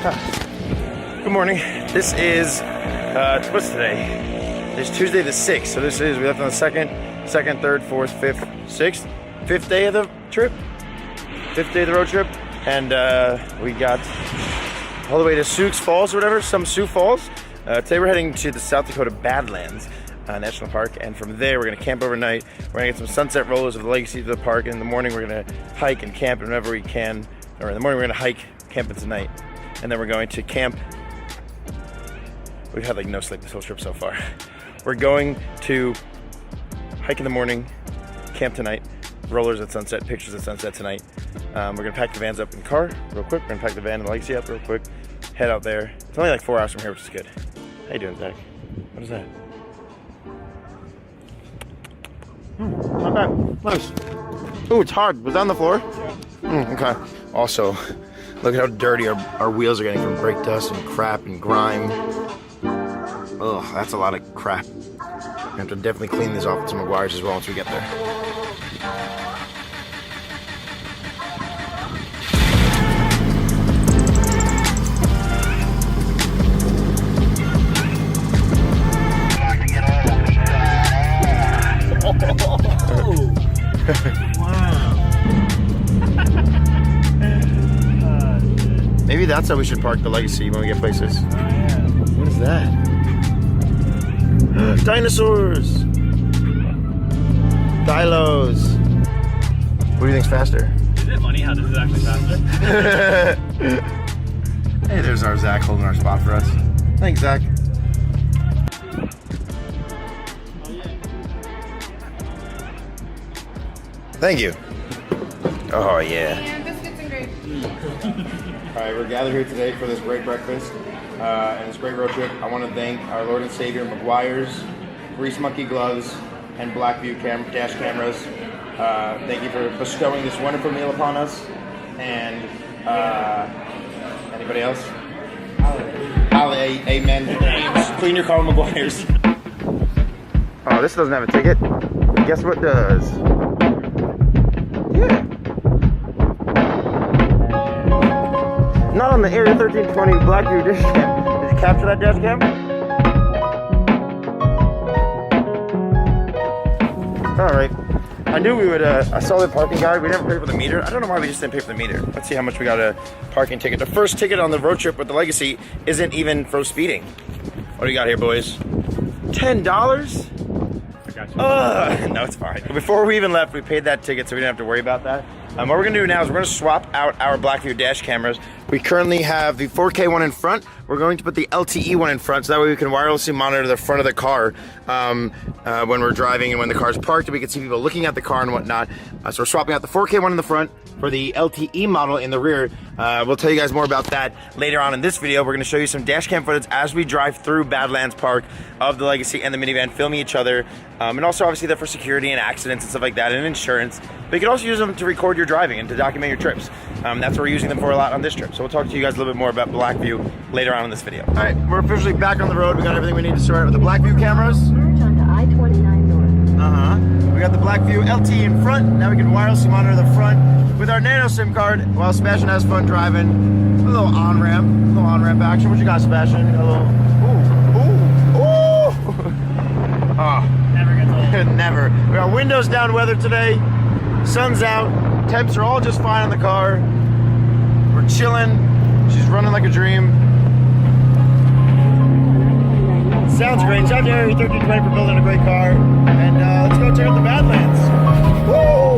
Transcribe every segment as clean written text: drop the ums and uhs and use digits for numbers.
Good morning. This is, what's today? It's Tuesday the 6th. So this is, we left on the second, third, fourth, fifth, sixth, fifth day of the trip. Fifth day of the road trip. And we got all the way to Sioux Falls or whatever, some Sioux Falls. Today we're heading to the South Dakota Badlands National Park. And from there we're gonna camp overnight. We're gonna get some sunset rollers of the legacy of the park. And in the morning we're gonna hike and camp whenever we can. Or in the morning we're gonna hike, camp it tonight. And then we're going to camp. We've had like no sleep this whole trip so far. We're going to hike in the morning, camp tonight, rollers at sunset, pictures at sunset tonight. We're gonna pack the vans up in the car real quick. We're gonna pack the van and the legacy up real quick. Head out there. It's only like 4 hours from here, which is good. How you doing, Zach? What is that? Not bad. Nice. Ooh, it's hard. Was that on the floor? Okay. Also, look at how dirty our wheels are getting from brake dust and crap and grime. Ugh, that's a lot of crap. We have to definitely clean this off with some McGuire's as well once we get there. Maybe that's how we should park the legacy when we get places. Oh, yeah. What is that? Dinosaurs! Dilos! What do you think's faster? Is it funny how this is actually faster? Hey, there's our Zach holding our spot for us. Thanks, Zach. Thank you. Oh, yeah. And biscuits and gravy. All right, we're gathered here today for this great breakfast and this great road trip. I want to thank our Lord and Savior, McGuire's, Grease Monkey Gloves, and Blackview dash cameras. Thank you for bestowing this wonderful meal upon us. And anybody else? Amen. Clean your car with McGuire's. Oh, this doesn't have a ticket. Guess what does? Yeah. Not on the Area 1320 Blackview dash cam. Did you capture that dash cam? Alright. I knew we would, I saw the parking guide. We never paid for the meter. I don't know why we just didn't pay for the meter. Let's see how much we got a parking ticket. The first ticket on the road trip with the legacy isn't even for speeding. What do you got here, boys? $10? I got you. No, it's fine. Before we even left, we paid that ticket, so we didn't have to worry about that. What we're gonna do now is we're gonna swap out our Blackview dash cameras. We currently have the 4K one in front. We're going to put the LTE one in front, so that way we can wirelessly monitor the front of the car when we're driving and when the car's parked, and we can see people looking at the car and whatnot. So we're swapping out the 4K one in the front for the LTE model in the rear. We'll tell you guys more about that later on in this video. We're gonna show you some dash cam footage as we drive through Badlands Park of the legacy and the minivan, filming each other. And also obviously they're for security and accidents and stuff like that and insurance. But you can also use them to record your driving and to document your trips. That's what we're using them for a lot on this trip. So we'll talk to you guys a little bit more about Blackview later on in this video. All right, we're officially back on the road. We got everything we need to sort out with the Blackview cameras. Merge onto I-29 North. We got the Blackview LTE in front. Now we can wirelessly monitor the front with our nano SIM card while Sebastian has fun driving. A little on-ramp action. What you got, Sebastian? Hello. Ooh. Oh. Never gets old. Never. We got windows down weather today. Sun's out. Temps are all just fine on the car. We're chilling. She's running like a dream. Sounds great. Shout out to Area 1320 for building a great car. And let's go check out the Badlands. Woo!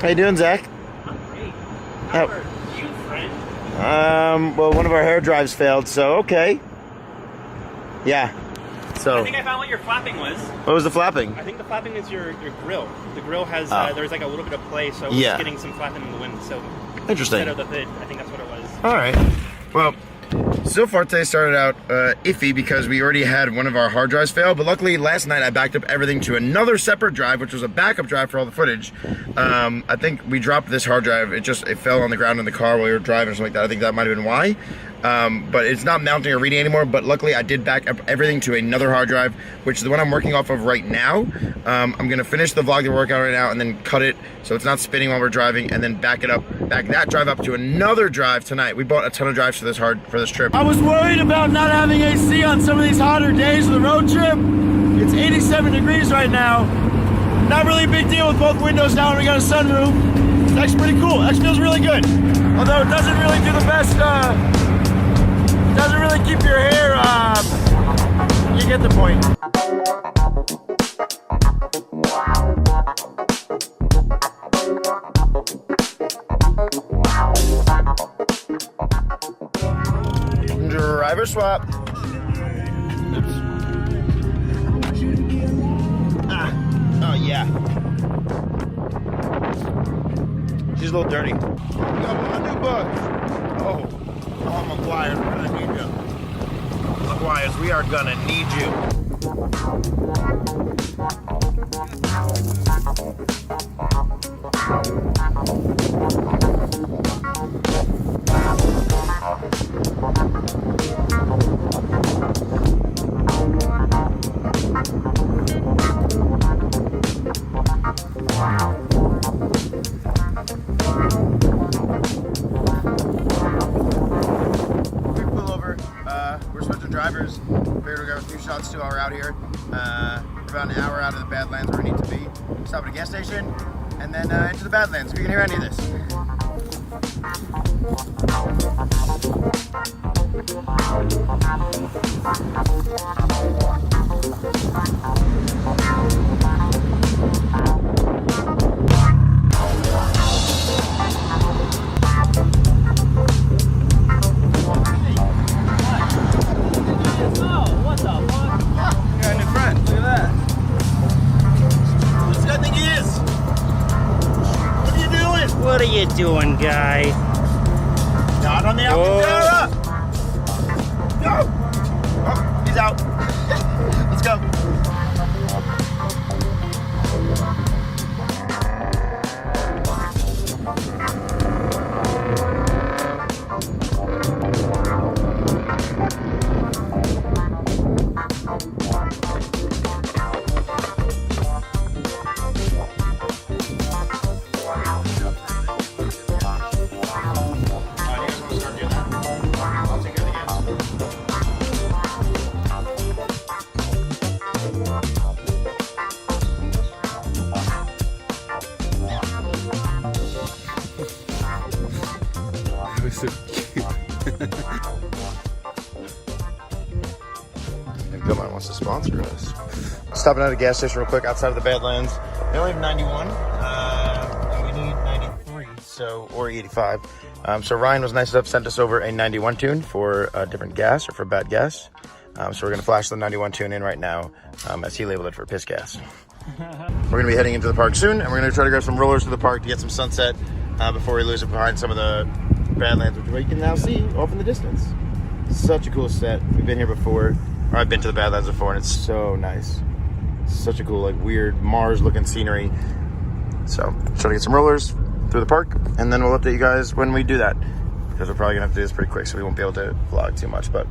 How you doing, Zach? I'm great. Oh. How are you, friend? Well, one of our hair drives failed, so okay. Yeah. So. I think I found what your flapping was. What was the flapping? I think the flapping is your grill. The grill has, there's like a little bit of play, so Yeah. it's getting some flapping in the wind. So Interesting. instead of the hood, I think that's what it was. All right. Well, so far today started out iffy because we already had one of our hard drives fail, but luckily last night I backed up everything to another separate drive, which was a backup drive for all the footage. I think we dropped this hard drive. It fell on the ground in the car while we were driving or something like that. I think that might have been why. But it's not mounting or reading anymore, but luckily I did back up everything to another hard drive, which is the one I'm working off of right now. I'm gonna finish the vlog that we're working on right now and then cut it so it's not spinning while we're driving, and then back that drive up to another drive tonight. We bought a ton of drives for this trip. I was worried about not having AC on some of these hotter days of the road trip. It's 87 degrees right now. Not really a big deal with both windows down. We got a sunroof. It's actually pretty cool. It feels really good. Although it doesn't really do the best, doesn't really keep your hair, you get the point. Driver swap. Oops. Oh yeah. She's a little dirty. Got my new bugs. Oh, McGuire, we're gonna need you. McGuire's, we are gonna need you. We're switching drivers. Figured we got a few shots too while we're out here. We're about an hour out of the Badlands where we need to be. Stop at a gas station and then into the Badlands. If you can hear any of this. What are you doing, guy? Not on the Alcantara! Go! Oh, he's out. Let's go. So cute. If Goodman wants to sponsor us. Stopping at a gas station real quick outside of the Badlands. They only have 91, and we need 93, or 85. So Ryan was nice enough to send us over a 91 tune for different gas or for bad gas. So we're gonna flash the 91 tune in right now, as he labeled it for piss gas. We're gonna be heading into the park soon, and we're gonna try to grab some rollers to the park to get some sunset before we lose it behind some of the Badlands, which you can now see off in the distance. Such a cool set. We've been here before, or I've been to the Badlands before, and it's so nice. Such a cool, like, weird Mars-looking scenery. So, try to get some rollers through the park, and then we'll update you guys when we do that, because we're probably gonna have to do this pretty quick, so we won't be able to vlog too much, but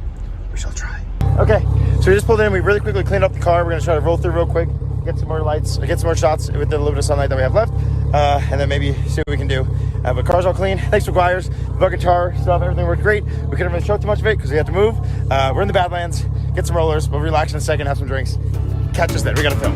we shall try. Okay, so we just pulled in. We really quickly cleaned up the car. We're gonna try to roll through real quick, get some more lights, get some more shots with the little bit of sunlight that we have left, and then maybe see what we can do. But car's all clean. Thanks for McGuire's. The bucket tar stuff, everything worked great. We couldn't really show too much of it because we had to move. We're in the Badlands. Get some rollers. We'll relax in a second, have some drinks. Catch us there. We gotta film.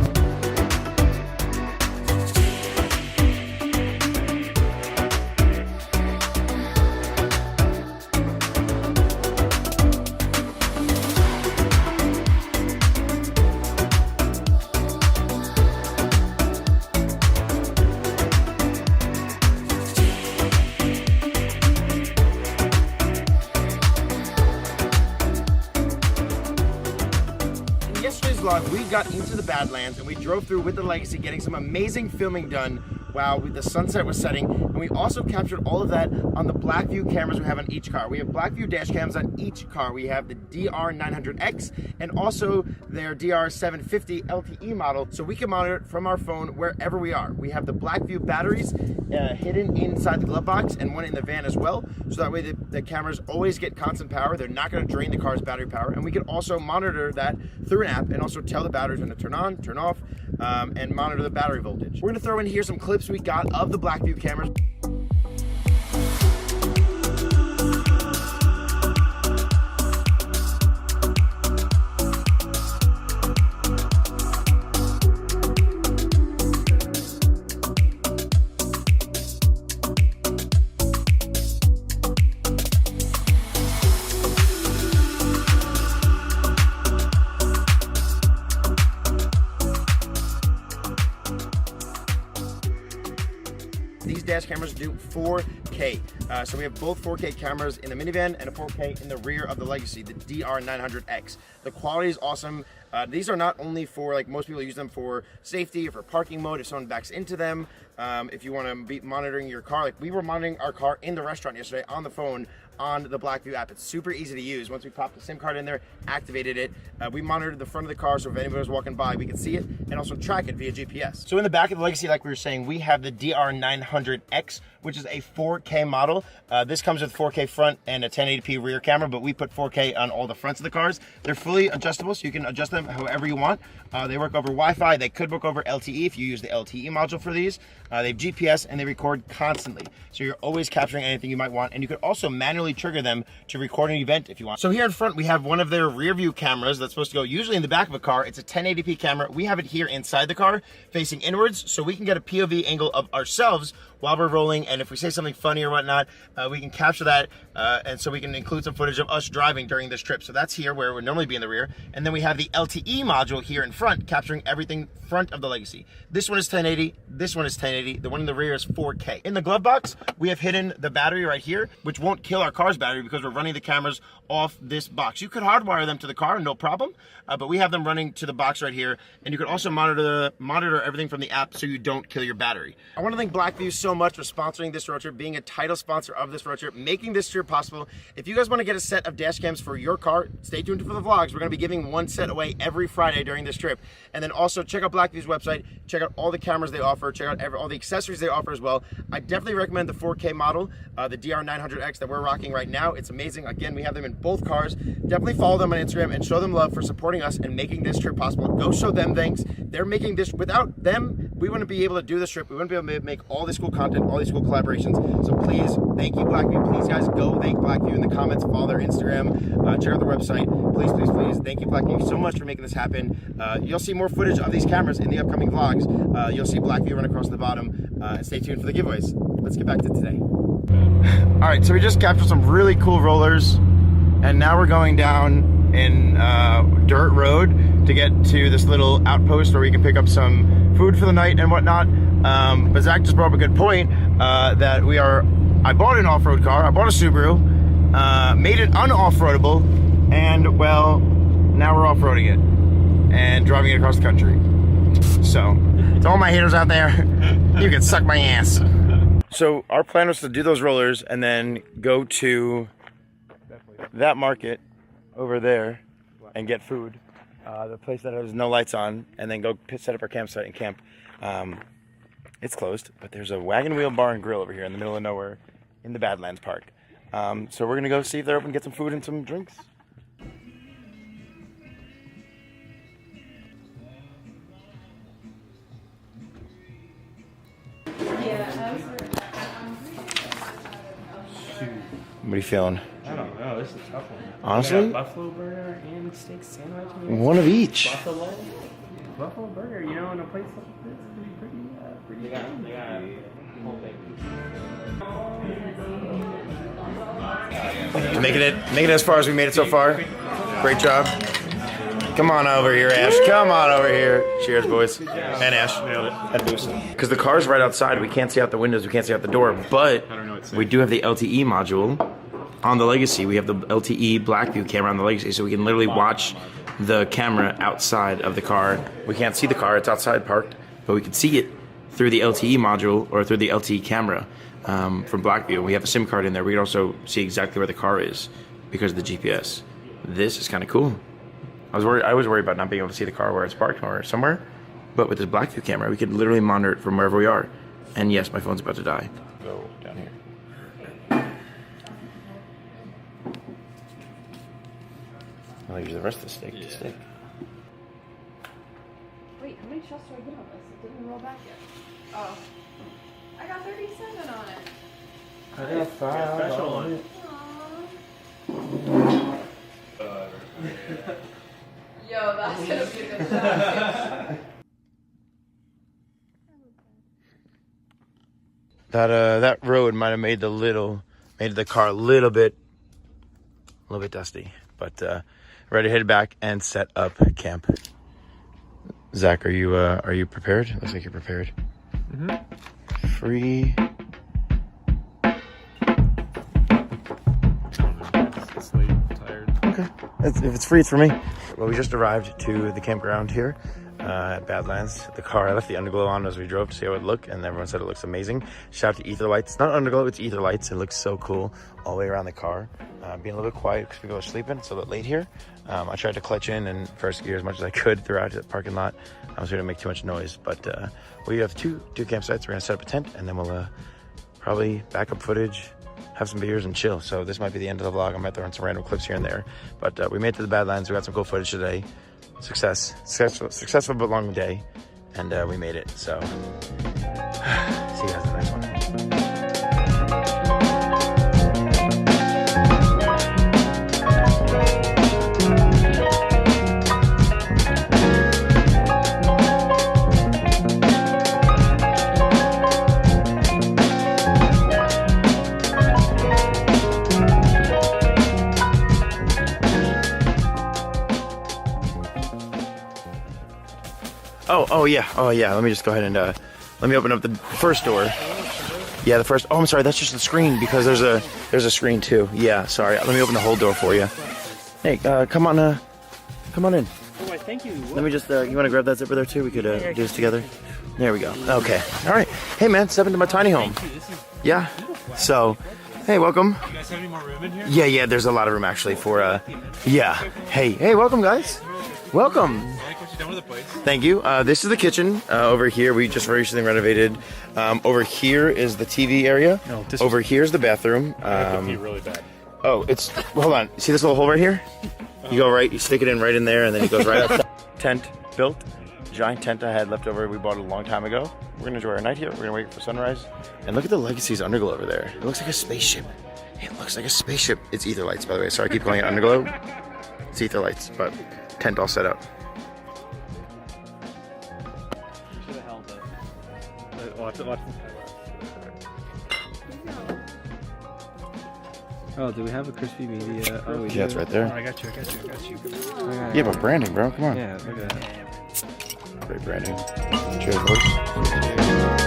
vlog, we got into the Badlands and we drove through with the Legacy, getting some amazing filming done while the sunset was setting, and we also captured all of that on the Blackview cameras we have on each car. We have Blackview dash cams on each car. We have the DR900X and also their DR750 LTE model, so we can monitor it from our phone wherever we are. We have the Blackview batteries hidden inside the glove box and one in the van as well, so that way the cameras always get constant power. They're not going to drain the car's battery power, and we can also monitor that through an app and also tell the batteries when to turn on, turn off, and monitor the battery voltage. We're going to throw in here some clips we got of the Blackview cameras. These dash cameras do 4K. So we have both 4K cameras in the minivan and a 4K in the rear of the Legacy, the DR900X. The quality is awesome. These are not only for, like most people use them for safety or for parking mode if someone backs into them. If you want to be monitoring your car, like we were monitoring our car in the restaurant yesterday on the phone on the Blackview app. It's super easy to use. Once we popped the SIM card in there, activated it, we monitored the front of the car, so if anybody was walking by, we could see it and also track it via GPS. So in the back of the Legacy, like we were saying, we have the DR900X, which is a 4K model. This comes with 4K front and a 1080p rear camera, but we put 4K on all the fronts of the cars. They're fully adjustable, so you can adjust them however you want. They work over Wi-Fi. They could work over LTE if you use the LTE module for these. They have GPS and they record constantly, so you're always capturing anything you might want, and you could also manually trigger them to record an event if you want. So here in front we have one of their rear view cameras that's supposed to go usually in the back of a car. It's a 1080p camera. We have it here inside the car facing inwards, so we can get a POV angle of ourselves while we're rolling, and if we say something funny or whatnot, we can capture that, and so we can include some footage of us driving during this trip. So that's here where it would normally be in the rear, and then we have the LTE module here in front, capturing everything front of the Legacy. This one is 1080, this one is 1080, the one in the rear is 4K. In the glove box, we have hidden the battery right here, which won't kill our car's battery because we're running the cameras off this box. You could hardwire them to the car, no problem, but we have them running to the box right here, and you can also monitor everything from the app so you don't kill your battery. I want to thank Blackview so much for sponsoring this road trip, being a title sponsor of this road trip, making this trip possible. If you guys want to get a set of dash cams for your car, stay tuned for the vlogs. We're going to be giving one set away every Friday during this trip. And then also check out Blackview's website, check out all the cameras they offer, check out all the accessories they offer as well. I definitely recommend the 4K model, the DR900X that we're rocking right now. It's amazing. Again, we have them in both cars. Definitely follow them on Instagram and show them love for supporting us and making this trip possible. Go show them thanks. They're making this. Without them, we wouldn't be able to do this trip. We wouldn't be able to make all this cool content, all these cool collaborations. So please, thank you, Blackview. Please, guys, go thank Blackview in the comments. Follow their Instagram. Check out their website. Please, please, please. Thank you, Blackview, so much for making this happen. You'll see more footage of these cameras in the upcoming vlogs. You'll see Blackview run across the bottom. And stay tuned for the giveaways. Let's get back to today. All right, so we just captured some really cool rollers, and now we're going down in dirt road to get to this little outpost where we can pick up some food for the night and whatnot. But Zach just brought up a good point that I bought an off-road car, I bought a Subaru, made it un-off-roadable, and well, now we're off-roading it and driving it across the country. So, to all my haters out there, you can suck my ass. So our plan was to do those rollers and then go to that market over there and get food, the place that has no lights on, and then go set up our campsite and camp. It's closed, but there's a wagon wheel bar and grill over here in the middle of nowhere in the Badlands Park. So we're gonna go see if they're open, get some food and some drinks. What are you feeling? I don't know. This is a tough one. Honestly? Buffalo burger and steak sandwich. One of each. Buffalo burger, you know, in a place like this is pretty good. They got whole thing. Making it as far as we made it so far. Great job. Come on over here, Ash. Come on over here. Cheers, boys. And Ash. Nailed it. And Boost. Because the car's right outside. We can't see out the windows. We can't see out the door. But we do have the LTE module. on the Legacy, we have the LTE Blackview camera on the Legacy, so we can literally watch the camera outside of the car. We can't see the car, it's outside parked, but we can see it through the LTE module or through the LTE camera from Blackview. We have a SIM card in there. We can also see exactly where the car is because of the GPS. This is kind of cool. I was worried about not being able to see the car where it's parked or somewhere, but with this Blackview camera, we could literally monitor it from wherever we are. And yes, my phone's about to die. Go down here. I'll use the rest of the stick to stick. Wait, how many shells do I get on this? It didn't roll back yet. Oh. I got 37 on it. I got 5 special on one. Aww. Yo, that's gonna be a good shot. That road might have made the car a little bit dusty, but ready to head back and set up camp. Zach, are you prepared? Looks like you're prepared. Mm-hmm. Free. Tired. Okay, if it's free, it's for me. Well, we just arrived to the campground here at Badlands. The car, I left the underglow on as we drove to see how it would look, and everyone said it looks amazing. Shout out to Ether Lights. It's not underglow, it's Ether Lights. It looks so cool all the way around the car. Being a little bit quiet because people are sleeping. It's a little late here. I tried to clutch in and first gear as much as I could throughout the parking lot. I was going to make too much noise, but we have two campsites. We're going to set up a tent, and then we'll probably back up footage, have some beers, and chill. So this might be the end of the vlog. I might throw in some random clips here and there, but we made it to the Badlands. We got some cool footage today. Successful but long day, and we made it. So see you guys in the next one. Oh yeah. Let me just go ahead and let me open up the first door. Yeah, the first. Oh, I'm sorry. That's just the screen because there's a screen too. Yeah, sorry. Let me open the whole door for you. Hey, come on in. Oh, thank you. Let me just. You want to grab that zipper there too? We could do this together. There we go. Okay. All right. Hey man, step into my tiny home. Yeah. So, hey, welcome. You guys have any more room in here? Yeah. There's a lot of room actually for. Yeah. Hey, welcome guys. Welcome. Done with the place. Thank you. This is the kitchen. Over here, we just recently renovated. Over here is the TV area. No, over here is the bathroom. Really bad. Oh, it's. Hold on. See this little hole right here? You go right. You stick it in right in there, and then it goes right up. Tent built. Giant tent I had left over. We bought it a long time ago. We're gonna enjoy our night here. We're gonna wait for sunrise. And look at the Legacy's underglow over there. It looks like a spaceship. It looks like a spaceship. It's Ether Lights, by the way. Sorry, I keep calling it underglow. It's Ether Lights, but tent all set up. Watch. Oh, do we have a Krispy media? Oh, we yeah, it's right there. Oh, I got you. Yeah, but branding, bro. Come on. Yeah, look at that. Great branding. Cheers, boys.